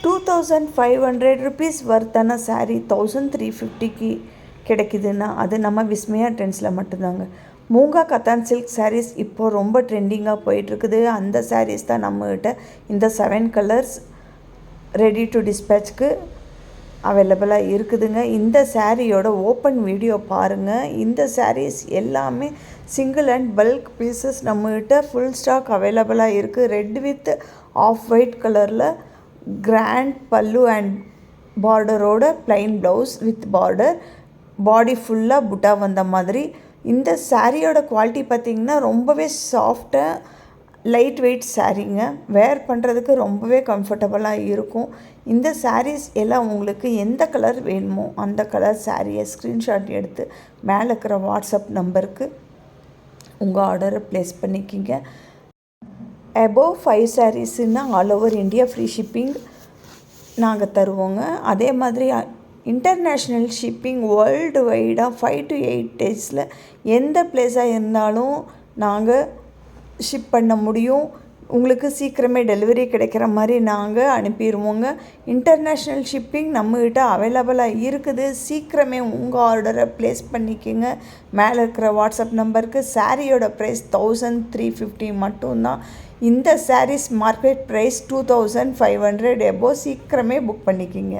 2500 rupees வர்த்தான sari 1350க்கு கிடைக்குதுன்னா அது நம்ம விஸ்மயா ட்ரெண்ட்ஸில் மட்டும்தாங்க. மூங்கா கத்தான் சில்க் சாரீஸ் இப்போது ரொம்ப ட்ரெண்டிங்காக போயிட்டுருக்குது. அந்த சாரீஸ் தான் நம்மகிட்ட இந்த 7 கலர்ஸ் ரெடி டு டிஸ்பேச்சுக்கு அவைலபிளாக இருக்குதுங்க. இந்த சாரியோட ஓப்பன் வீடியோ பாருங்கள். இந்த சாரீஸ் எல்லாமே சிங்கிள் அண்ட் பல்க் பீசஸ் நம்மகிட்ட ஃபுல் ஸ்டாக் அவைலபிளாக இருக்குது. ரெட் வித் ஆஃப் ஒயிட் கலரில் கிராண்ட் பல்லு அண்ட் பார்டரோட plain blouse with border, body ஃபுல்லாக புட்டா வந்த மாதிரி. இந்த சாரியோட குவாலிட்டி பார்த்திங்கன்னா ரொம்பவே சாஃப்டாக லைட் வெயிட் சாரீங்க. வேர் பண்ணுறதுக்கு ரொம்பவே கம்ஃபர்டபுளாக இருக்கும். இந்த சாரீஸ் எல்லாம் உங்களுக்கு எந்த கலர் வேணுமோ அந்த கலர் சாரியை ஸ்க்ரீன்ஷாட் எடுத்து மேலே இருக்கிற வாட்ஸ்அப் நம்பருக்கு உங்கள் ஆர்டரை ப்ளேஸ் பண்ணிக்கிங்க. அபோவ் 5 சாரீஸுன்னா all over India free shipping நாங்கள் தருவோங்க. அதே மாதிரி இன்டர்நேஷ்னல் ஷிப்பிங் வேர்ல்டு வைடாக 5 to 8 டேஸில் எந்த பிளேஸாக இருந்தாலும் நாங்கள் ஷிப் பண்ண முடியும். உங்களுக்கு சீக்கிரமே டெலிவரி கிடைக்கிற மாதிரி நாங்கள் அனுப்பிடுவோங்க. இன்டர்நேஷ்னல் ஷிப்பிங் நம்மகிட்ட அவைலபிளாக இருக்குது. சீக்கிரமே உங்கள் ஆர்டரை ப்ளேஸ் பண்ணிக்கோங்க. மேலே இருக்கிற வாட்ஸ்அப் நம்பருக்கு. சாரியோட ப்ரைஸ் 1350 மட்டும்தான். இந்த சாரீஸ் மார்க்கெட் ப்ரைஸ் 2500 எபோவ். சீக்கிரமே புக் பண்ணிக்கிங்க.